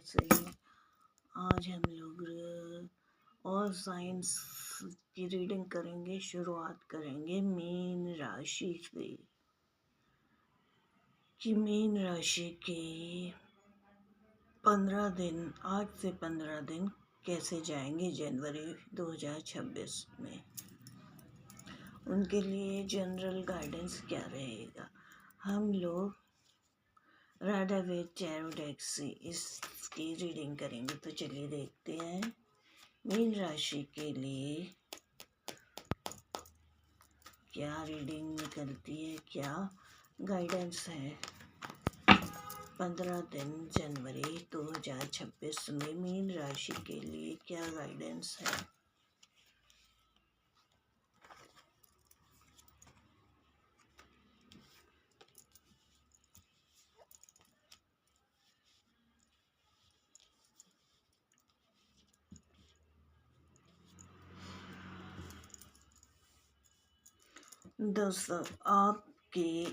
से आज हम लोग और साइंस की रीडिंग करेंगे। शुरुआत करेंगे मीन राशि से कि मीन राशि के 15 दिन, आज से 15 दिन कैसे जाएंगे जनवरी 2026 में। उनके लिए जनरल गाइडेंस क्या रहेगा। हम लोग राधा वेद टैरो डेक से इसकी रीडिंग करेंगे। तो चलिए देखते हैं मीन राशि के लिए क्या रीडिंग निकलती है, क्या गाइडेंस है। 15 दिन जनवरी 2026 में मीन राशि के लिए क्या गाइडेंस है। दोस्तों, आपके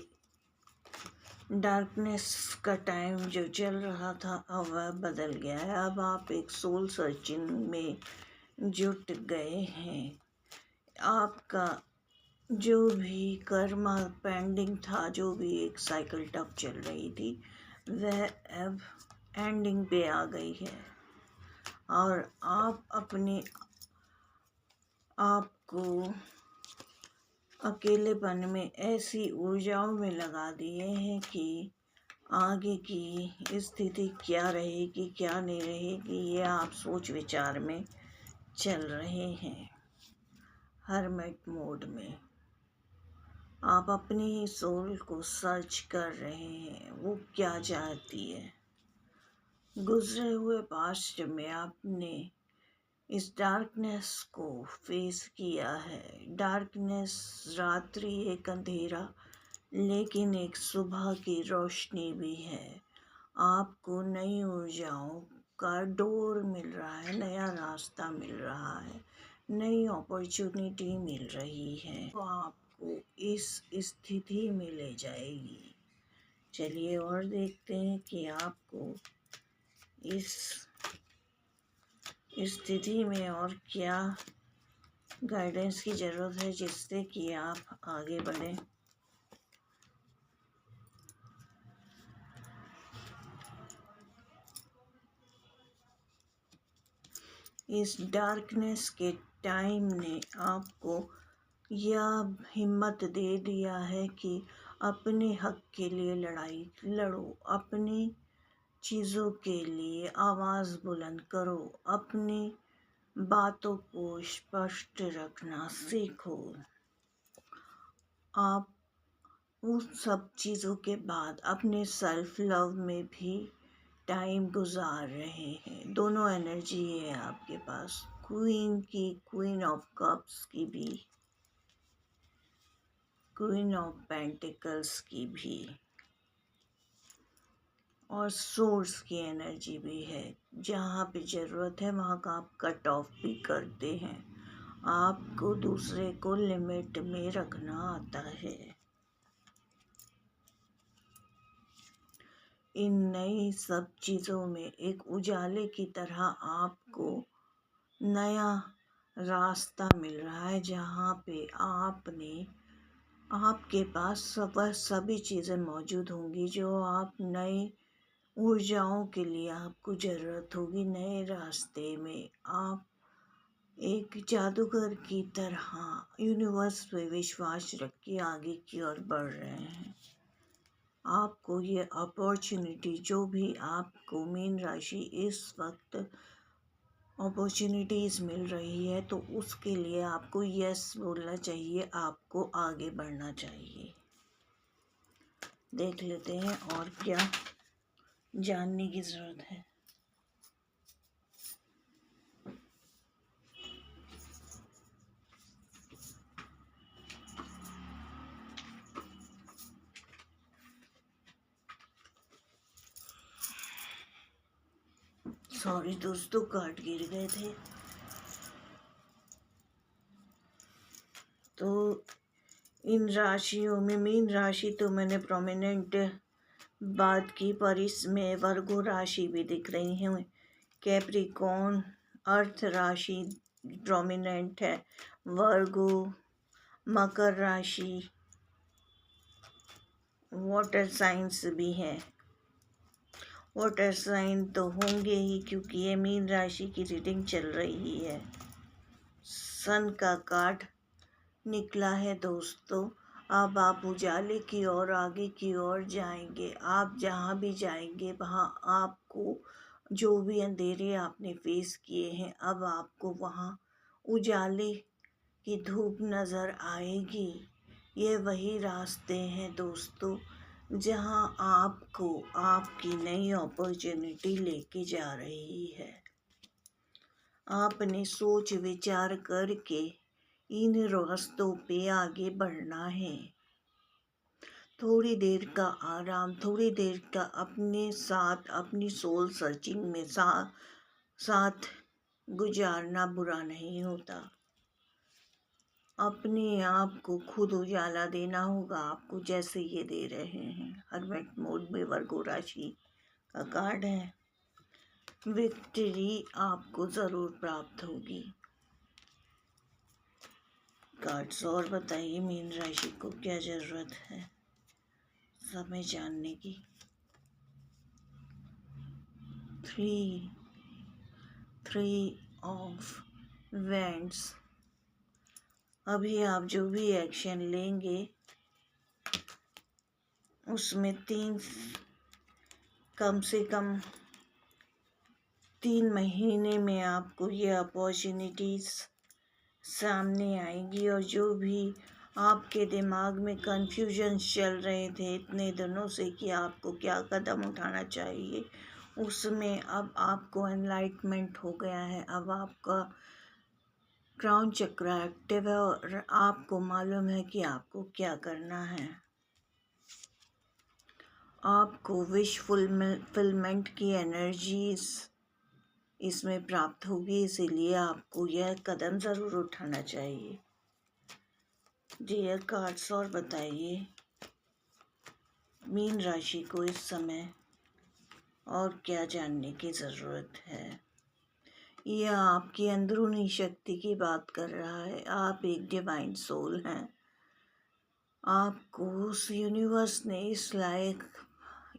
डार्कनेस का टाइम जो चल रहा था अब वह बदल गया है। अब आप एक सोल सर्चिंग में जुट गए हैं। आपका जो भी कर्मा पेंडिंग था, जो भी एक साइकिल टफ चल रही थी, वह अब एंडिंग पे आ गई है और आप अपने आप को अकेलेपन में ऐसी ऊर्जाओं में लगा दिए हैं कि आगे की स्थिति क्या रहेगी क्या नहीं रहेगी, ये आप सोच विचार में चल रहे हैं। हरमेट मोड में आप अपनी ही सोल को सर्च कर रहे हैं, वो क्या चाहती है। गुजरे हुए पास्ट में आपने इस डार्कनेस को फेस किया है। डार्कनेस, रात्रि, एक अंधेरा, लेकिन एक सुबह की रोशनी भी है। आपको नई ऊर्जाओं का डोर मिल रहा है, नया रास्ता मिल रहा है, नई अपॉर्चुनिटी मिल रही है, तो आपको इस स्थिति में ले जाएगी। चलिए और देखते हैं कि आपको इस स्थिति में और क्या गाइडेंस की ज़रूरत है जिससे कि आप आगे बढ़ें। इस डार्कनेस के टाइम ने आपको यह हिम्मत दे दिया है कि अपने हक के लिए लड़ाई लड़ो, अपनी चीज़ों के लिए आवाज़ बुलंद करो, अपनी बातों को स्पष्ट रखना सीखो। आप उन सब चीज़ों के बाद अपने सेल्फ लव में भी टाइम गुजार रहे हैं। दोनों एनर्जी है आपके पास, क्वीन की, क्वीन ऑफ कप्स की भी, क्वीन ऑफ पेंटिकल्स की भी, और सोर्स की एनर्जी भी है। जहाँ पे ज़रूरत है वहाँ का आप कट ऑफ भी करते हैं। आपको दूसरे को लिमिट में रखना आता है। इन नई सब चीज़ों में एक उजाले की तरह आपको नया रास्ता मिल रहा है, जहाँ पे आपके पास वह सभी चीज़ें मौजूद होंगी जो आप नई ऊर्जाओं के लिए आपको ज़रूरत होगी। नए रास्ते में आप एक जादूगर की तरह यूनिवर्स पे विश्वास रख के आगे की ओर बढ़ रहे हैं। आपको ये अपॉर्चुनिटी, जो भी आपको मीन राशि इस वक्त अपॉर्चुनिटीज़ मिल रही है, तो उसके लिए आपको यस बोलना चाहिए, आपको आगे बढ़ना चाहिए। देख लेते हैं और क्या जानने की ज़रूरत है। सॉरी दोस्तों, कार्ड गिर गए थे। तो इन राशियों में मीन राशि तो मैंने प्रोमिनेंट बात की, पर इसमें वर्गो राशि भी दिख रही है। कैप्रिकॉर्न अर्थ राशि डोमिनेंट है, वर्गो मकर राशि वाटर साइंस भी है। वाटर साइन तो होंगे ही क्योंकि ये मीन राशि की रीडिंग चल रही है। सन का कार्ड निकला है दोस्तों। अब आप उजाले की ओर आगे की ओर जाएंगे। आप जहाँ भी जाएंगे वहाँ आपको जो भी अंधेरे आपने फेस किए हैं, अब आपको वहाँ उजाले की धूप नज़र आएगी। ये वही रास्ते हैं दोस्तों जहाँ आपको आपकी नई अपॉर्चुनिटी लेके जा रही है। आपने सोच विचार करके इन रास्तों पे आगे बढ़ना है। थोड़ी देर का आराम, थोड़ी देर का अपने साथ अपनी सोल सर्चिंग में साथ गुजारना बुरा नहीं होता। अपने आप को खुद उजाला देना होगा आपको, जैसे ये दे रहे हैं। हर्मिट मोड में वर्गो राशि का कार्ड है। विक्ट्री आपको ज़रूर प्राप्त होगी। कार्ड्स और बताइए मीन राशि को क्या ज़रूरत है समय जानने की। Three of wands. अभी आप जो भी एक्शन लेंगे उसमें कम से कम 3 महीने में आपको ये अपॉर्चुनिटीज़ सामने आएगी। और जो भी आपके दिमाग में कन्फ्यूजन चल रहे थे इतने दिनों से कि आपको क्या कदम उठाना चाहिए, उसमें अब आपको एनलाइटमेंट हो गया है। अब आपका क्राउन चक्र एक्टिव है और आपको मालूम है कि आपको क्या करना है। आपको विश फुलफिलमेंट की एनर्जीज इसमें प्राप्त होगी, इसीलिए आपको यह कदम ज़रूर उठाना चाहिए। डियर कार्ड्स और बताइए मीन राशि को इस समय और क्या जानने की ज़रूरत है। यह आपकी अंदरूनी शक्ति की बात कर रहा है। आप एक डिवाइन सोल हैं। आपको उस यूनिवर्स ने इस लायक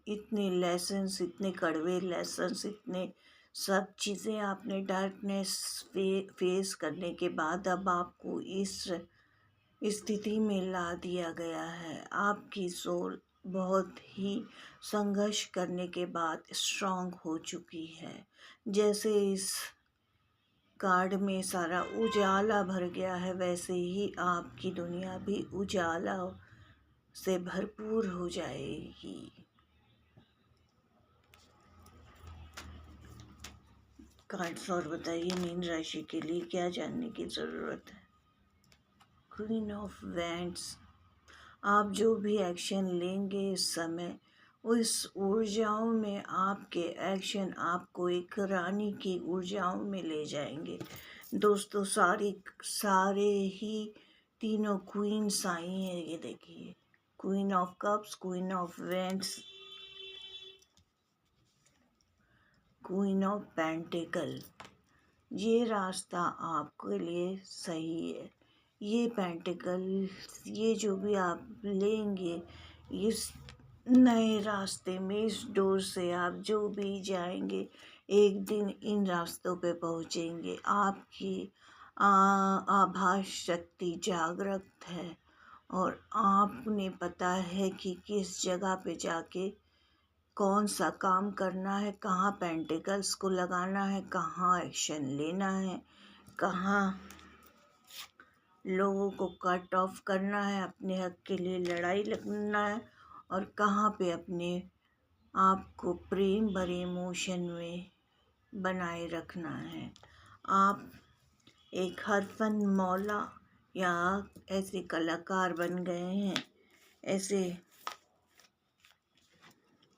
इतने लेसन्स, इतने कड़वे लेसन्स, इतने सब चीज़ें आपने डार्कनेस फेस करने के बाद अब आपको इस स्थिति में ला दिया गया है। आपकी सोल बहुत ही संघर्ष करने के बाद स्ट्रांग हो चुकी है। जैसे इस कार्ड में सारा उजाला भर गया है, वैसे ही आपकी दुनिया भी उजाला से भरपूर हो जाएगी। कार्ड्स और बताइए मीन राशि के लिए क्या जानने की ज़रूरत है। Queen of wands. आप जो भी एक्शन लेंगे इस समय, उस ऊर्जाओं में आपके एक्शन आपको एक रानी की ऊर्जाओं में ले जाएंगे। दोस्तों सारे ही तीनों क्वींस आई हैं। ये देखिए, queen of cups, queen of wands, queen of pentacle. ये रास्ता आपके लिए सही है। ये पेंटिकल, ये जो भी आप लेंगे इस नए रास्ते में, इस डोर से आप जो भी जाएंगे एक दिन इन रास्तों पे पहुंचेंगे। आपकी आभास शक्ति जागृत है और आपने पता है कि किस जगह पे जाके कौन सा काम करना है, कहाँ पेंटिकल्स को लगाना है, कहाँ एक्शन लेना है, कहाँ लोगों को कट ऑफ करना है, अपने हक के लिए लड़ाई लड़ना है और कहाँ पे अपने आप को प्रेम भरे इमोशन में बनाए रखना है। आप एक हरफन मौला या ऐसे कलाकार बन गए हैं, ऐसे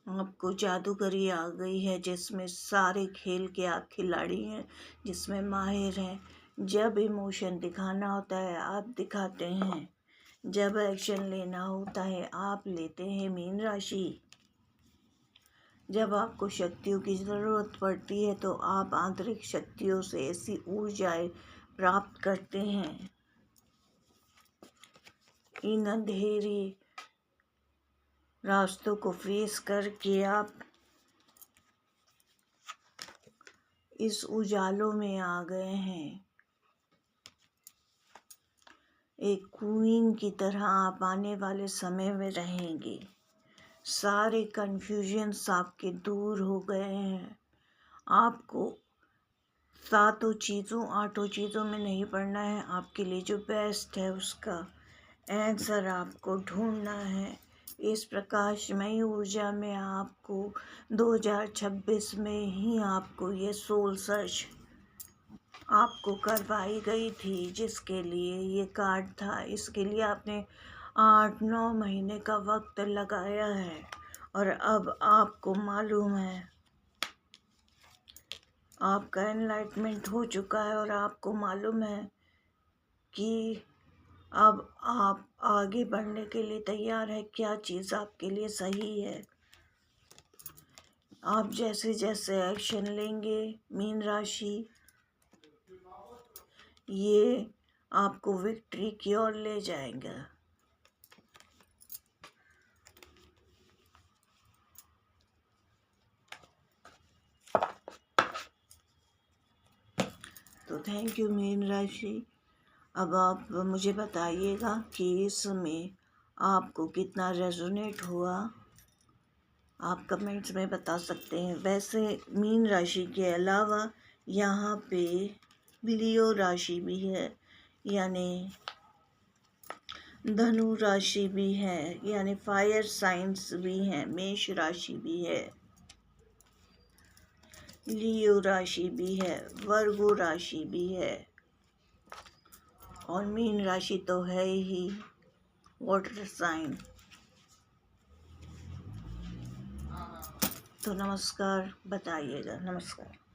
आपको जादूगरी आ गई है जिसमें सारे खेल के आप खिलाड़ी हैं, जिसमें माहिर हैं। जब इमोशन दिखाना होता है आप दिखाते हैं, जब एक्शन लेना होता है आप लेते हैं। मीन राशि, जब आपको शक्तियों की ज़रूरत पड़ती है तो आप आंतरिक शक्तियों से ऐसी ऊर्जाएं प्राप्त करते हैं। इन अंधेरे रास्तों को फेस करके आप इस उजालों में आ गए हैं। एक क्वीन की तरह आप आने वाले समय में रहेंगे। सारे कन्फ्यूजन्स आपके दूर हो गए हैं। आपको 8 चीज़ों में नहीं पढ़ना है। आपके लिए जो बेस्ट है उसका आंसर आपको ढूंढना है। इस प्रकाशमयी ऊर्जा में आपको 2026 में ही आपको ये सोल सर्च आपको करवाई गई थी, जिसके लिए ये कार्ड था। इसके लिए आपने 8-9 महीने का वक्त लगाया है और अब आपको मालूम है, आपका एनलाइटमेंट हो चुका है और आपको मालूम है कि अब आप आगे बढ़ने के लिए तैयार है। क्या चीज़ आपके लिए सही है। आप जैसे जैसे एक्शन लेंगे मीन राशि, ये आपको विक्ट्री की ओर ले जाएगा। तो थैंक यू मीन राशि। अब आप मुझे बताइएगा कि इसमें आपको कितना रेजोनेट हुआ। आप कमेंट्स में बता सकते हैं। वैसे मीन राशि के अलावा यहाँ पे लियो राशि भी है, यानी धनु राशि भी है, यानी फायर साइंस भी हैं, मेष राशि भी है, लियो राशि भी है, वर्गो राशि भी है और मीन राशि तो है ही वाटर साइन। तो नमस्कार बताइएगा। नमस्कार।